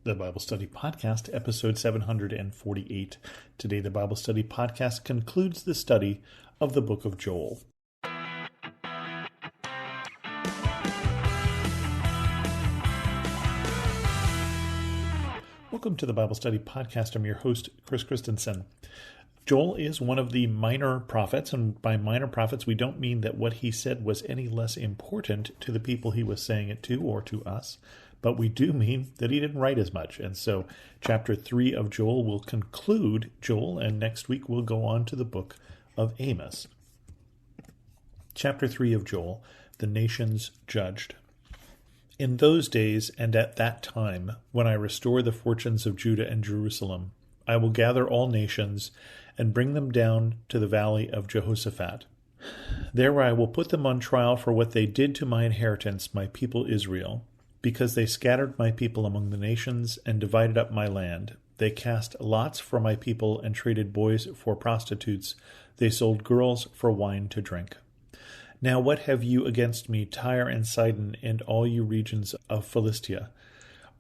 the Bible Study Podcast, episode 748. Today, the Bible Study Podcast concludes the study of the book of Joel. Welcome to the Bible Study Podcast. I'm your host, Chris Christensen. Joel is one of the minor prophets, and by minor prophets, we don't mean that what he said was any less important to the people he was saying it to or to us, but we do mean that he didn't write as much. And so chapter 3 of Joel will conclude Joel, and next week we'll go on to the book of Amos. Chapter 3 of Joel, the nations judged. In those days and at that time, when I restore the fortunes of Judah and Jerusalem, I will gather all nations and bring them down to the valley of Jehoshaphat. There I will put them on trial for what they did to my inheritance, my people Israel, because they scattered my people among the nations and divided up my land. They cast lots for my people and traded boys for prostitutes. They sold girls for wine to drink. Now what have you against me, Tyre and Sidon, and all you regions of Philistia?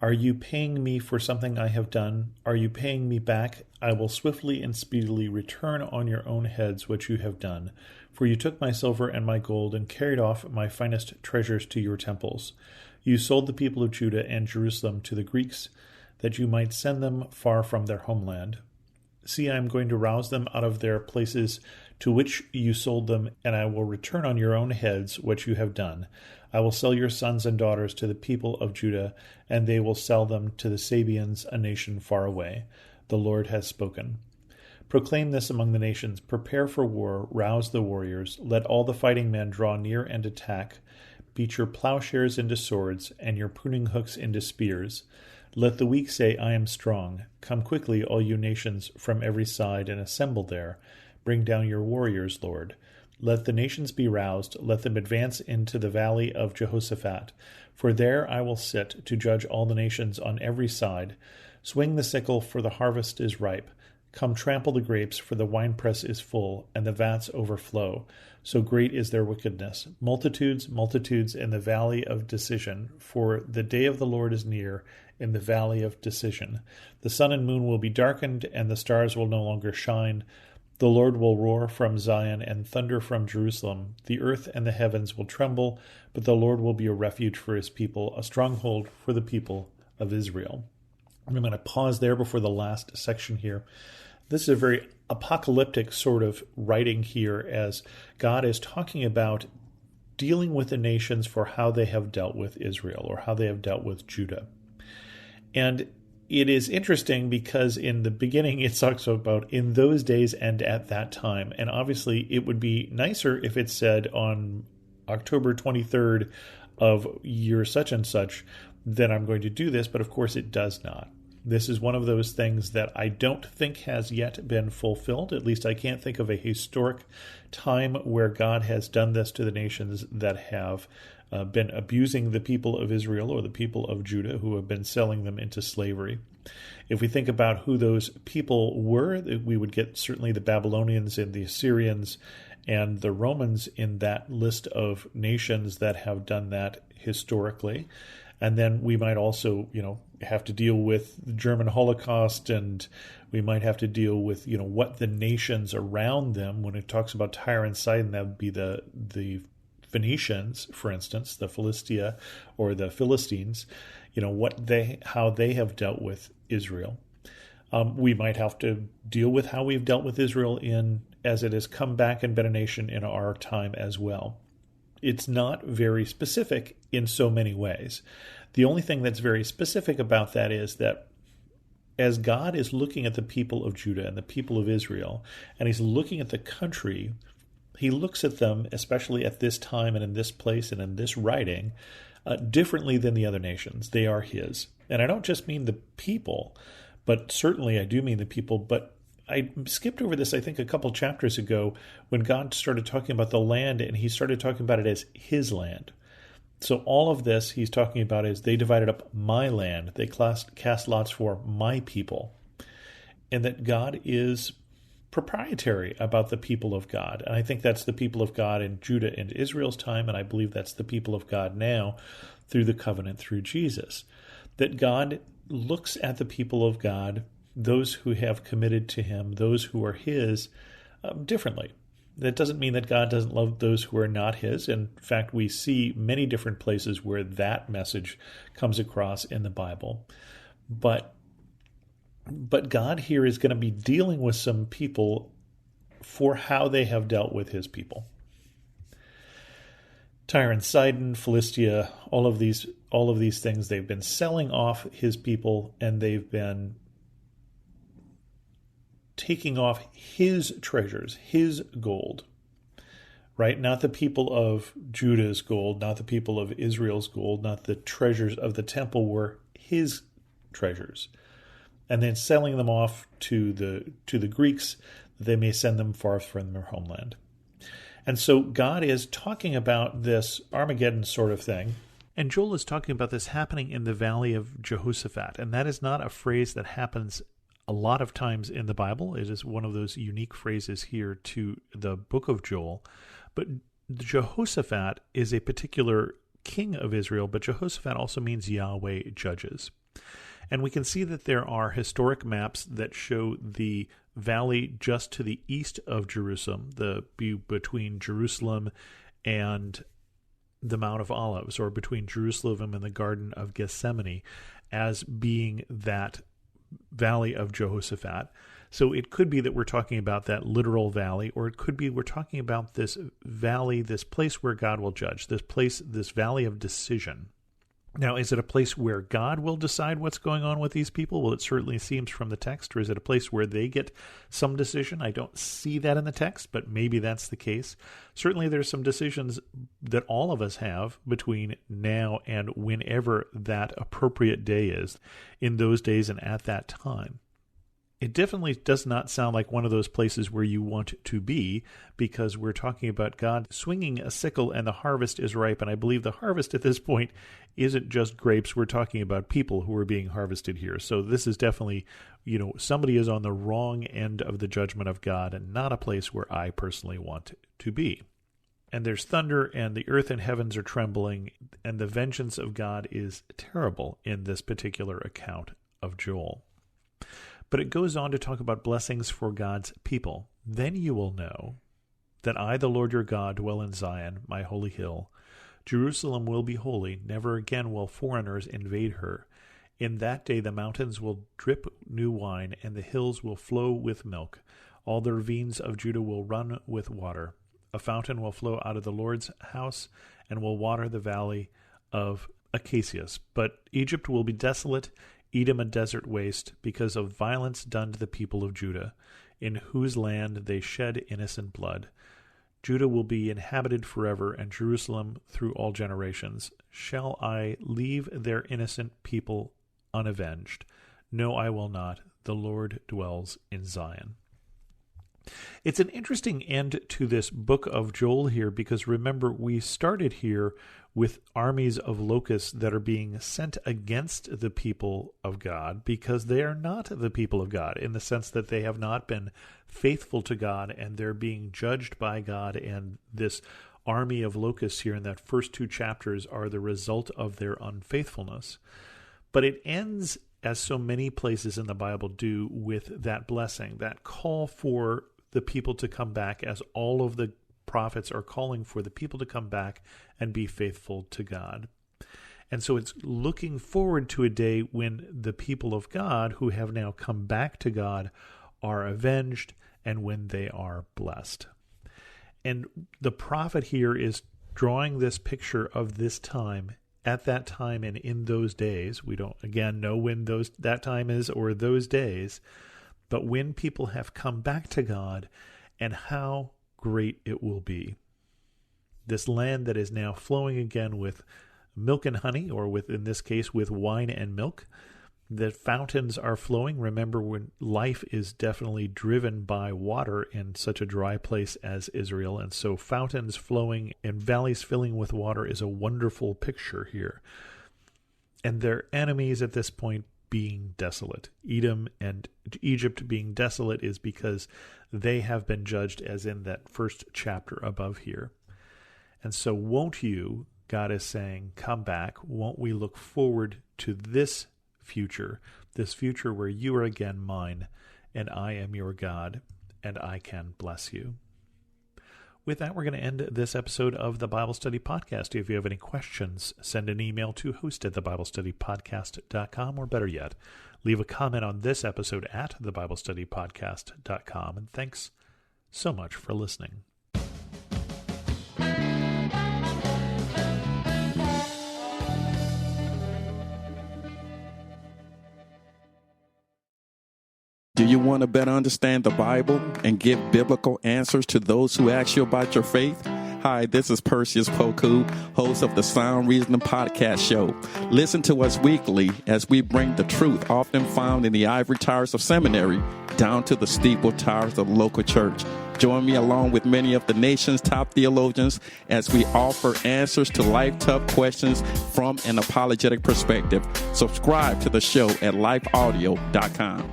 Are you paying me for something I have done? Are you paying me back? I will swiftly and speedily return on your own heads what you have done. For you took my silver and my gold and carried off my finest treasures to your temples. You sold the people of Judah and Jerusalem to the Greeks, that you might send them far from their homeland. See, I am going to rouse them out of their places to which you sold them, and I will return on your own heads what you have done. I will sell your sons and daughters to the people of Judah, and they will sell them to the Sabeans, a nation far away. The Lord has spoken. Proclaim this among the nations. Prepare for war. Rouse the warriors. Let all the fighting men draw near and attack. Beat your plowshares into swords, and your pruning hooks into spears. Let the weak say, I am strong. Come quickly, all you nations, from every side, and assemble there. Bring down your warriors, Lord. Let the nations be roused. Let them advance into the valley of Jehoshaphat. For there I will sit to judge all the nations on every side. Swing the sickle, for the harvest is ripe. Come trample the grapes, for the winepress is full, and the vats overflow. So great is their wickedness. Multitudes, multitudes in the valley of decision. For the day of the Lord is near in the valley of decision. The sun and moon will be darkened, and the stars will no longer shine. The Lord will roar from Zion and thunder from Jerusalem. The earth and the heavens will tremble, but the Lord will be a refuge for his people, a stronghold for the people of Israel. I'm going to pause there before the last section here. This is a very apocalyptic sort of writing here as God is talking about dealing with the nations for how they have dealt with Israel or how they have dealt with Judah. And it is interesting because in the beginning it talks about in those days and at that time. And obviously it would be nicer if it said on October 23rd of year such and such that I'm going to do this, but of course it does not. This is one of those things that I don't think has yet been fulfilled. At least I can't think of a historic time where God has done this to the nations that have been abusing the people of Israel or the people of Judah who have been selling them into slavery. If we think about who those people were, we would get certainly the Babylonians and the Assyrians and the Romans in that list of nations that have done that historically. And then we might also, have to deal with the German Holocaust, and we might have to deal with, what the nations around them, when it talks about Tyre and Sidon, that would be the Phoenicians, for instance, the Philistia or the Philistines, how they have dealt with Israel. We might have to deal with how we've dealt with Israel as it has come back and been a nation in our time as well. It's not very specific in so many ways. The only thing that's very specific about that is that as God is looking at the people of Judah and the people of Israel, and he's looking at the country, he looks at them, especially at this time and in this place and in this writing, differently than the other nations. They are his. And I don't just mean the people, but certainly I do mean the people, but I skipped over this, I think, a couple chapters ago when God started talking about the land, and he started talking about it as his land. So all of this he's talking about is they divided up my land. They cast lots for my people. And that God is proprietary about the people of God. And I think that's the people of God in Judah and Israel's time, and I believe that's the people of God now through the covenant through Jesus. That God looks at the people of God, those who have committed to him, those who are his, differently. That doesn't mean that God doesn't love those who are not his. In fact, we see many different places where that message comes across in the Bible. But God here is going to be dealing with some people for how they have dealt with his people. Tyre and Sidon, Philistia, all of these things, they've been selling off his people, and they've been taking off his treasures, his gold, right? Not the people of Judah's gold, not the people of Israel's gold, not the treasures of the temple were his treasures. And then selling them off to the Greeks, that they may send them far from their homeland. And so God is talking about this Armageddon sort of thing. And Joel is talking about this happening in the valley of Jehoshaphat. And that is not a phrase that happens a lot of times in the Bible. It is one of those unique phrases here to the book of Joel. But Jehoshaphat is a particular king of Israel, but Jehoshaphat also means Yahweh judges. And we can see that there are historic maps that show the valley just to the east of Jerusalem, between Jerusalem and the Mount of Olives, or between Jerusalem and the Garden of Gethsemane, as being that valley of Jehoshaphat. So it could be that we're talking about that literal valley, or it could be we're talking about this valley, this place where God will judge, this valley of decision. Now, is it a place where God will decide what's going on with these people? Well, it certainly seems from the text. Or is it a place where they get some decision? I don't see that in the text, but maybe that's the case. Certainly there's some decisions that all of us have between now and whenever that appropriate day is, in those days and at that time. It definitely does not sound like one of those places where you want to be, because we're talking about God swinging a sickle and the harvest is ripe. And I believe the harvest at this point isn't just grapes. We're talking about people who are being harvested here. So this is definitely, somebody is on the wrong end of the judgment of God, and not a place where I personally want to be. And there's thunder, and the earth and heavens are trembling, and the vengeance of God is terrible in this particular account of Joel. But it goes on to talk about blessings for God's people. Then you will know that I, the Lord your God, dwell in Zion, my holy hill. Jerusalem will be holy. Never again will foreigners invade her. In that day the mountains will drip new wine, and the hills will flow with milk. All the ravines of Judah will run with water. A fountain will flow out of the Lord's house, and will water the valley of Acacias. But Egypt will be desolate, Edom a desert waste, because of violence done to the people of Judah, in whose land they shed innocent blood. Judah will be inhabited forever, and Jerusalem through all generations. Shall I leave their innocent people unavenged? No, I will not. The Lord dwells in Zion. It's an interesting end to this book of Joel here, because remember, we started here with armies of locusts that are being sent against the people of God, because they are not the people of God, in the sense that they have not been faithful to God, and they're being judged by God. And this army of locusts here in that first 2 chapters are the result of their unfaithfulness. But it ends, as so many places in the Bible do, with that blessing, that call for the people to come back, as all of the prophets are calling for the people to come back and be faithful to God. And so it's looking forward to a day when the people of God who have now come back to God are avenged, and when they are blessed. And the prophet here is drawing this picture of this time, at that time and in those days. We don't, again, know when that time is or those days, but when people have come back to God, and how great it will be. This land that is now flowing again with milk and honey, or in this case, with wine and milk. The fountains are flowing. Remember, when life is definitely driven by water in such a dry place as Israel. And so fountains flowing and valleys filling with water is a wonderful picture here. And their enemies at this point being desolate. Edom and Egypt being desolate is because they have been judged, as in that first chapter above here. And so won't you, God is saying, come back? Won't we look forward to this future, this future where you are again mine, and I am your God, and I can bless you. With that, we're going to end this episode of the Bible Study Podcast. If you have any questions, send an email to host@thebiblestudypodcast.com, or better yet, leave a comment on this episode at thebiblestudypodcast.com. And thanks so much for listening. Do you want to better understand the Bible and give biblical answers to those who ask you about your faith? Hi, this is Perseus Poku, host of the Sound Reasoning Podcast Show. Listen to us weekly as we bring the truth often found in the ivory towers of seminary down to the steeple towers of the local church. Join me along with many of the nation's top theologians as we offer answers to life-tough questions from an apologetic perspective. Subscribe to the show at lifeaudio.com.